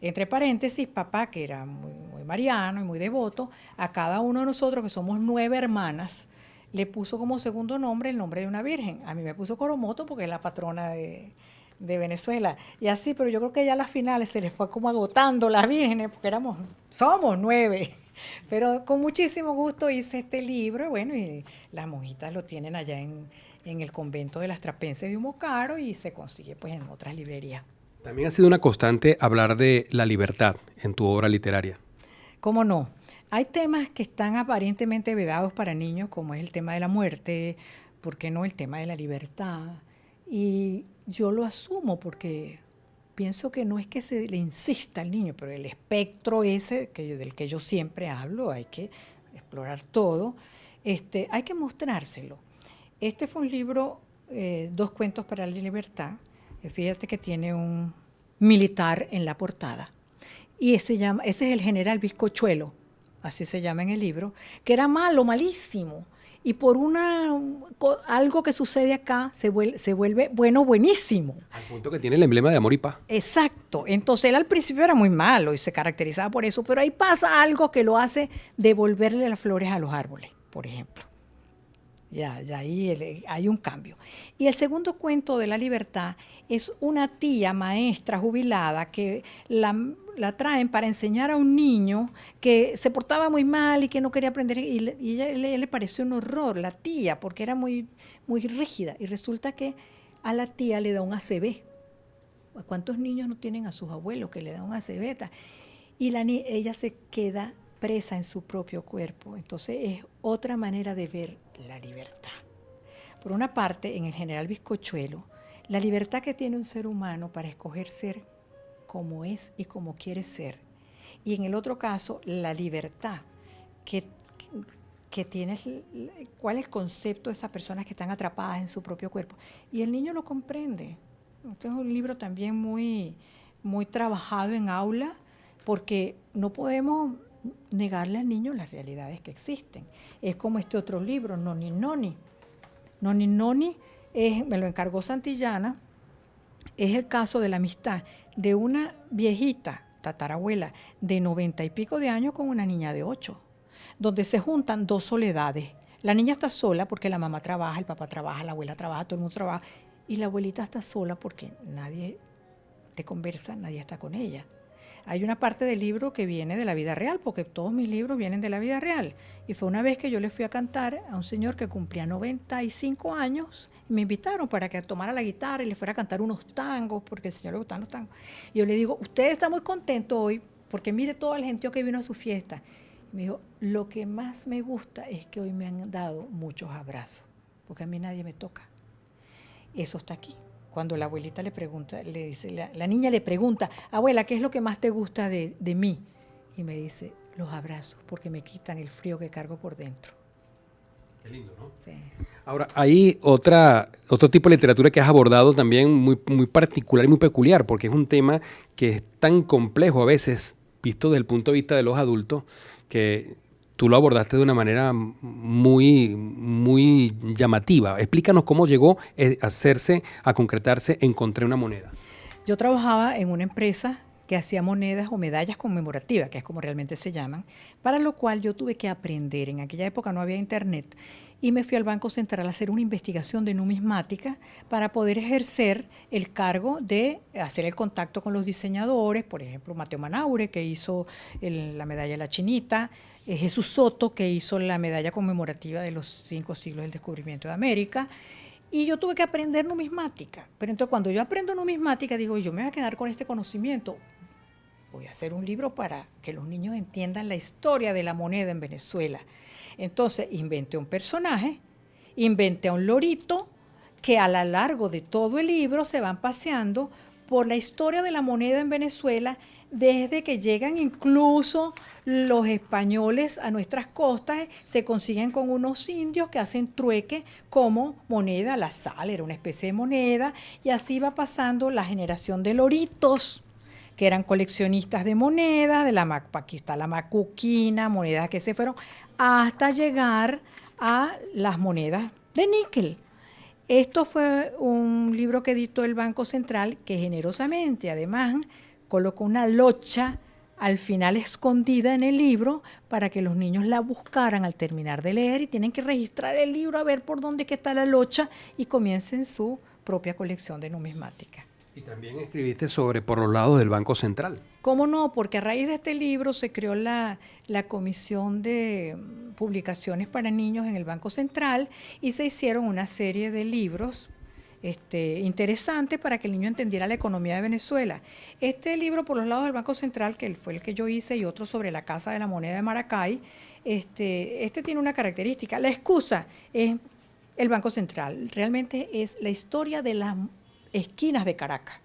Entre paréntesis, papá, que era muy mariano y muy devoto, a cada uno de nosotros, que somos 9 hermanas, le puso como segundo nombre el nombre de una virgen. A mí me puso Coromoto porque es la patrona de Venezuela. Y así, pero yo creo que ya a las finales se les fue como agotando las vírgenes, porque somos 9. Pero con muchísimo gusto hice este libro, bueno, y las monjitas lo tienen allá en el convento de las Trapenses de Humocaro y se consigue pues en otras librerías. También ha sido una constante hablar de la libertad en tu obra literaria. ¿Cómo no? Hay temas que están aparentemente vedados para niños, como es el tema de la muerte, ¿por qué no el tema de la libertad? Y yo lo asumo porque pienso que no es que se le insista al niño, pero el espectro ese del que yo siempre hablo, hay que explorar todo, hay que mostrárselo. Este fue un libro, 2 cuentos para la libertad. Fíjate que tiene un militar en la portada. Y ese es el general Bizcochuelo, así se llama en el libro, que era malo, malísimo. Y por algo que sucede acá se vuelve bueno, buenísimo. Al punto que tiene el emblema de amor y paz. Exacto. Entonces él al principio era muy malo y se caracterizaba por eso, pero ahí pasa algo que lo hace devolverle las flores a los árboles, por ejemplo. Ya ahí hay un cambio. Y el segundo cuento de la libertad es una tía maestra jubilada que la traen para enseñar a un niño que se portaba muy mal y que no quería aprender. Y ella le pareció un horror, la tía, porque era muy, muy rígida. Y resulta que a la tía le da un ACV. ¿Cuántos niños no tienen a sus abuelos que le dan un ACV? Y ella se queda presa en su propio cuerpo. Entonces es otra manera de ver la libertad. Por una parte, en el general Bizcochuelo, la libertad que tiene un ser humano para escoger ser como es y como quiere ser. Y en el otro caso, la libertad que tiene, cuál es el concepto de esas personas que están atrapadas en su propio cuerpo. Y el niño lo comprende. Este es un libro también muy, muy trabajado en aula, porque no podemos negarle al niño las realidades que existen. Es como este otro libro, Noni Noni. Noni Noni me lo encargó Santillana, es el caso de la amistad de una viejita, tatarabuela, de 90 y pico de años con una niña de 8, donde se juntan 2 soledades. La niña está sola porque la mamá trabaja, el papá trabaja, la abuela trabaja, todo el mundo trabaja, y la abuelita está sola porque nadie le conversa, nadie está con ella. hay una parte del libro que viene de la vida real, porque todos mis libros vienen de la vida real. Y fue una vez que yo le fui a cantar a un señor que cumplía 95 años, y me invitaron para que tomara la guitarra y le fuera a cantar unos tangos, porque el señor le gustan los tangos. Y yo le digo, usted está muy contento hoy, porque mire todo el gentío que vino a su fiesta. Y me dijo, lo que más me gusta es que hoy me han dado muchos abrazos, porque a mí nadie me toca. Eso está aquí. Cuando la abuelita le pregunta, le dice, la niña le pregunta, abuela, ¿qué es lo que más te gusta de mí? Y me dice, los abrazos, porque me quitan el frío que cargo por dentro. Qué lindo, ¿no? Sí. Ahora, hay otro tipo de literatura que has abordado también muy, muy particular y muy peculiar, porque es un tema que es tan complejo a veces, visto desde el punto de vista de los adultos, que tú lo abordaste de una manera muy, muy llamativa. Explícanos cómo llegó a concretarse Encontré una moneda. Yo trabajaba en una empresa que hacía monedas o medallas conmemorativas, que es como realmente se llaman, para lo cual yo tuve que aprender. En aquella época no había internet y me fui al Banco Central a hacer una investigación de numismática para poder ejercer el cargo de hacer el contacto con los diseñadores, por ejemplo, Mateo Manaure, que hizo la medalla de la Chinita, Jesús Soto, que hizo la medalla conmemorativa de los 5 siglos del descubrimiento de América. Y yo tuve que aprender numismática. Pero entonces cuando yo aprendo numismática, digo, yo me voy a quedar con este conocimiento. Voy a hacer un libro para que los niños entiendan la historia de la moneda en Venezuela. Entonces inventé un personaje, inventé a un lorito que a lo largo de todo el libro se van paseando por la historia de la moneda en Venezuela desde que llegan incluso los españoles a nuestras costas, se consiguen con unos indios que hacen trueque como moneda, la sal era una especie de moneda, y así va pasando la generación de loritos, que eran coleccionistas de monedas, aquí está la macuquina, monedas que se fueron, hasta llegar a las monedas de níquel. Esto fue un libro que editó el Banco Central, que generosamente, además, colocó una locha al final escondida en el libro para que los niños la buscaran al terminar de leer, y tienen que registrar el libro a ver por dónde que está la locha y comiencen su propia colección de numismática. Y también escribiste sobre por los lados del Banco Central. ¿Cómo no? Porque a raíz de este libro se creó la Comisión de Publicaciones para Niños en el Banco Central y se hicieron una serie de libros interesantes para que el niño entendiera la economía de Venezuela. Este libro, Por los lados del Banco Central, que fue el que yo hice, y otro sobre la Casa de la Moneda de Maracay, tiene una característica. La excusa es el Banco Central. Realmente es la historia de las esquinas de Caracas,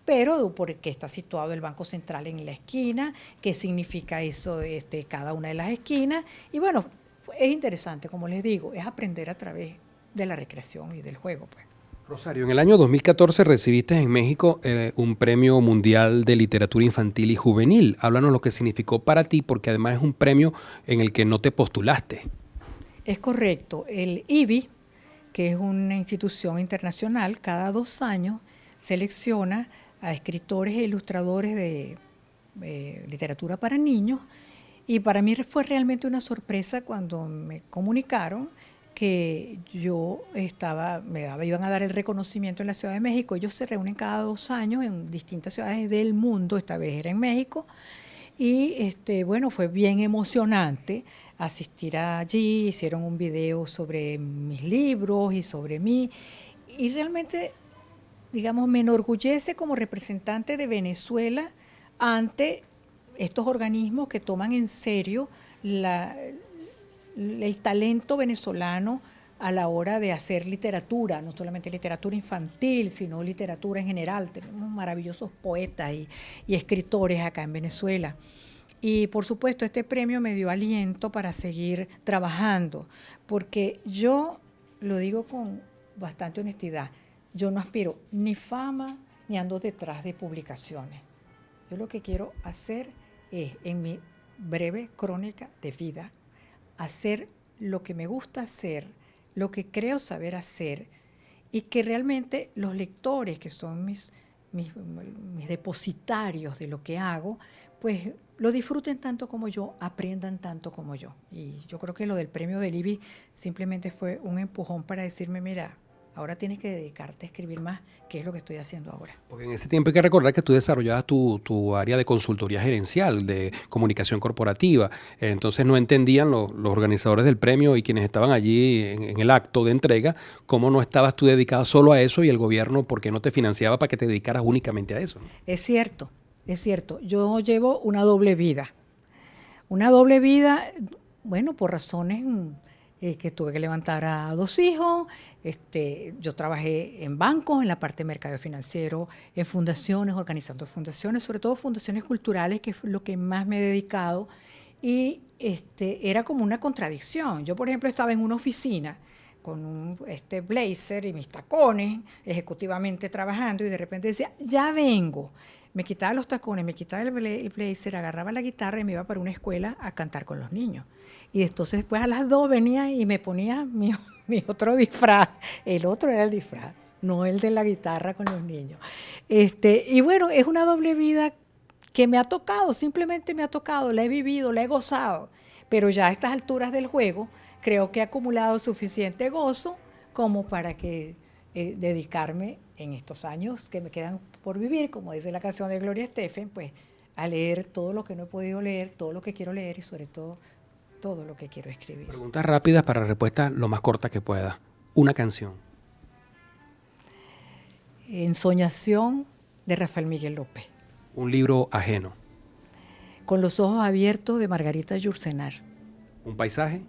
pero porque está situado el Banco Central en la esquina, qué significa eso, cada una de las esquinas, y bueno, es interesante, como les digo, es aprender a través de la recreación y del juego, pues. Rosario, en el año 2014 recibiste en México un premio mundial de literatura infantil y juvenil. Háblanos lo que significó para ti, porque además es un premio en el que no te postulaste. Es correcto. El IBI, que es una institución internacional, cada 2 años selecciona a escritores e ilustradores de literatura para niños, y para mí fue realmente una sorpresa cuando me comunicaron que me iban a dar el reconocimiento en la Ciudad de México. Ellos se reúnen cada 2 años en distintas ciudades del mundo, esta vez era en México, y bueno, fue bien emocionante asistir allí. Hicieron un video sobre mis libros y sobre mí, y realmente, digamos, me enorgullece como representante de Venezuela ante estos organismos que toman en serio el talento venezolano a la hora de hacer literatura, no solamente literatura infantil, sino literatura en general. Tenemos maravillosos poetas y escritores acá en Venezuela. Y por supuesto este premio me dio aliento para seguir trabajando, porque yo lo digo con bastante honestidad, yo no aspiro ni fama ni ando detrás de publicaciones. Yo lo que quiero hacer es, en mi breve crónica de vida, hacer lo que me gusta hacer, lo que creo saber hacer, y que realmente los lectores, que son mis depositarios de lo que hago, pues lo disfruten tanto como yo, aprendan tanto como yo. Y yo creo que lo del premio del IBI simplemente fue un empujón para decirme, mira, Ahora tienes que dedicarte a escribir más, que es lo que estoy haciendo ahora. Porque en ese tiempo hay que recordar que tú desarrollabas tu área de consultoría gerencial, de comunicación corporativa. Entonces no entendían los organizadores del premio y quienes estaban allí en el acto de entrega, cómo no estabas tú dedicado solo a eso y el gobierno por qué no te financiaba para que te dedicaras únicamente a eso. Es cierto, es cierto. Yo llevo una doble vida. Una doble vida, bueno, por razones que tuve que levantar a 2 hijos. Yo trabajé en bancos, en la parte de mercado financiero, en fundaciones, organizando fundaciones, sobre todo fundaciones culturales, que es lo que más me he dedicado. Y era como una contradicción. Yo, por ejemplo, estaba en una oficina con un blazer y mis tacones, ejecutivamente trabajando, y de repente decía, ya vengo. Me quitaba los tacones, me quitaba el blazer, agarraba la guitarra y me iba para una escuela a cantar con los niños. Y entonces después a las 2 venía y me ponía mi otro disfraz. El otro era el disfraz, no el de la guitarra con los niños. Y bueno, es una doble vida que me ha tocado, simplemente me ha tocado, la he vivido, la he gozado. Pero ya a estas alturas del juego creo que he acumulado suficiente gozo como para que dedicarme en estos años que me quedan por vivir, como dice la canción de Gloria Estefan, pues a leer todo lo que no he podido leer, todo lo que quiero leer y sobre todo todo lo que quiero escribir. Preguntas rápidas para respuestas lo más corta que pueda. Una canción. Ensoñación de Rafael Miguel López. Un libro ajeno. Con los ojos abiertos de Margarita Yourcenar. Un paisaje.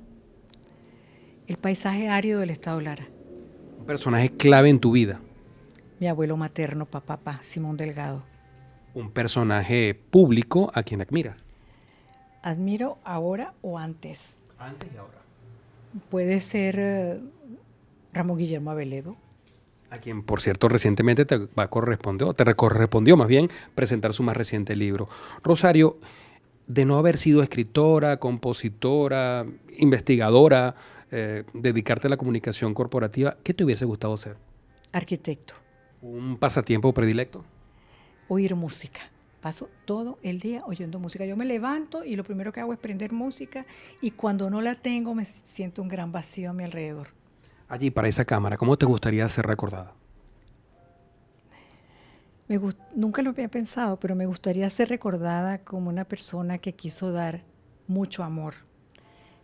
El paisaje árido del estado Lara. Un personaje clave en tu vida. Mi abuelo materno, papá, Simón Delgado. Un personaje público a quien admiras. Admiro ahora o antes. Antes y ahora. Puede ser Ramón Guillermo Aveledo. A quien, por cierto, recientemente te va a corresponder, o te correspondió más bien, presentar su más reciente libro. Rosario, de no haber sido escritora, compositora, investigadora, dedicarte a la comunicación corporativa, ¿qué te hubiese gustado ser? Arquitecto. ¿Un pasatiempo predilecto? Oír música. Paso todo el día oyendo música. Yo me levanto y lo primero que hago es prender música y cuando no la tengo me siento un gran vacío a mi alrededor. Allí, para esa cámara, ¿cómo te gustaría ser recordada? Nunca lo había pensado, pero me gustaría ser recordada como una persona que quiso dar mucho amor,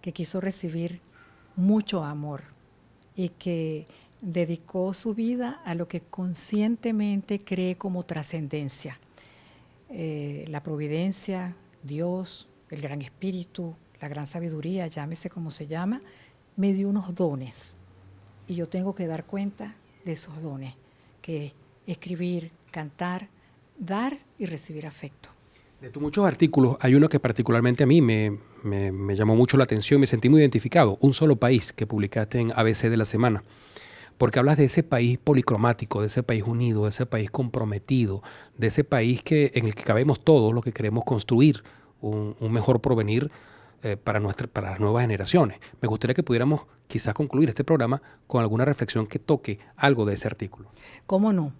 que quiso recibir mucho amor y que dedicó su vida a lo que conscientemente cree como trascendencia. La providencia, Dios, el gran espíritu, la gran sabiduría, llámese como se llama, me dio unos dones y yo tengo que dar cuenta de esos dones, que es escribir, cantar, dar y recibir afecto. De tus muchos artículos, hay uno que particularmente a mí me llamó mucho la atención, me sentí muy identificado, Un solo país, que publicaste en ABC de la Semana. Porque hablas de ese país policromático, de ese país unido, de ese país comprometido, de ese país en el que cabemos todos los que queremos construir un mejor porvenir para las nuevas generaciones. Me gustaría que pudiéramos quizás concluir este programa con alguna reflexión que toque algo de ese artículo. ¿Cómo no?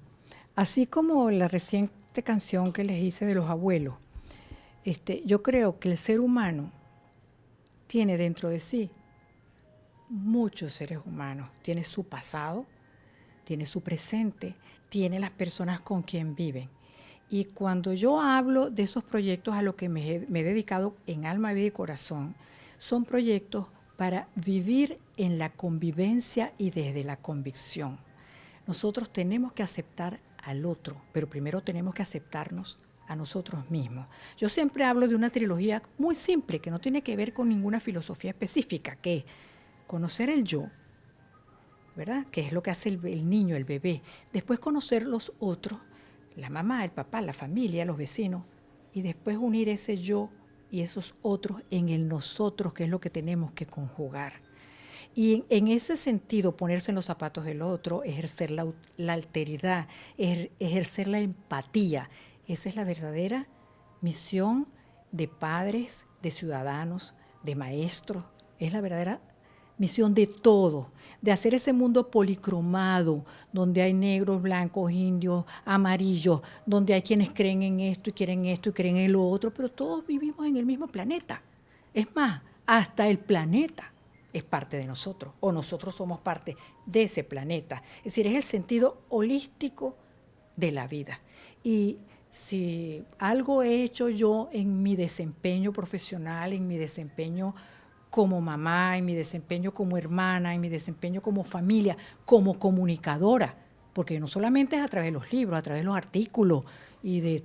Así como la reciente canción que les hice de los abuelos, yo creo que el ser humano tiene dentro de sí muchos seres humanos. Tiene su pasado, tiene su presente, tiene las personas con quien viven. Y cuando yo hablo de esos proyectos a los que me he dedicado en alma, vida y corazón, son proyectos para vivir en la convivencia y desde la convicción. Nosotros tenemos que aceptar al otro, pero primero tenemos que aceptarnos a nosotros mismos. Yo siempre hablo de una trilogía muy simple, que no tiene que ver con ninguna filosofía específica, que es conocer el yo, ¿verdad? Que es lo que hace el niño, el bebé. Después conocer los otros, la mamá, el papá, la familia, los vecinos, y después unir ese yo y esos otros en el nosotros, que es lo que tenemos que conjugar. Y en ese sentido, ponerse en los zapatos del otro, ejercer la alteridad, ejercer la empatía, esa es la verdadera misión de padres, de ciudadanos, de maestros, es la verdadera misión de todo, de hacer ese mundo policromado, donde hay negros, blancos, indios, amarillos, donde hay quienes creen en esto y creen en lo otro, pero todos vivimos en el mismo planeta. Es más, hasta el planeta es parte de nosotros, o nosotros somos parte de ese planeta. Es decir, es el sentido holístico de la vida. Y si algo he hecho yo en mi desempeño profesional, en mi desempeño como mamá, en mi desempeño como hermana, en mi desempeño como familia, como comunicadora, porque no solamente es a través de los libros, a través de los artículos y de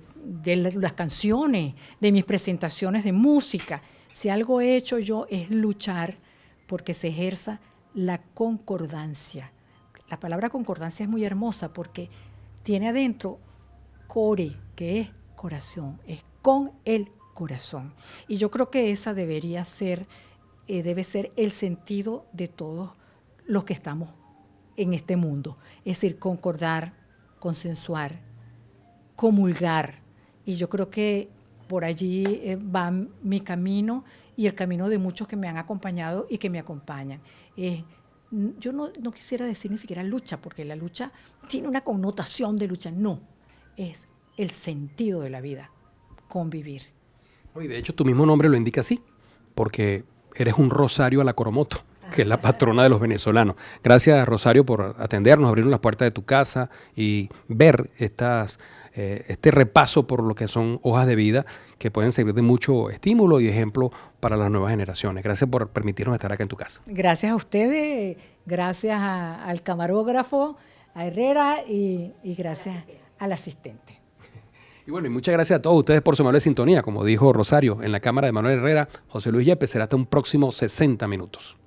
las canciones, de mis presentaciones de música. Si algo he hecho yo es luchar porque se ejerza la concordancia. La palabra concordancia es muy hermosa porque tiene adentro core, que es corazón, es con el corazón. Y yo creo que esa debe ser el sentido de todos los que estamos en este mundo. Es decir, concordar, consensuar, comulgar. Y yo creo que por allí va mi camino y el camino de muchos que me han acompañado y que me acompañan. Yo no quisiera decir ni siquiera lucha, porque la lucha tiene una connotación de lucha. No, es el sentido de la vida, convivir. Y de hecho tu mismo nombre lo indica así, porque eres un Rosario a la Coromoto, que es la patrona de los venezolanos. Gracias, Rosario, por atendernos, abrirnos las puertas de tu casa y ver este repaso por lo que son hojas de vida que pueden servir de mucho estímulo y ejemplo para las nuevas generaciones. Gracias por permitirnos estar acá en tu casa. Gracias a ustedes, gracias al camarógrafo, a Herrera y gracias al asistente. Y bueno, y muchas gracias a todos ustedes por su amable sintonía. Como dijo Rosario, en la cámara de Manuel Herrera, José Luis Yepes, será hasta un próximo 60 minutos.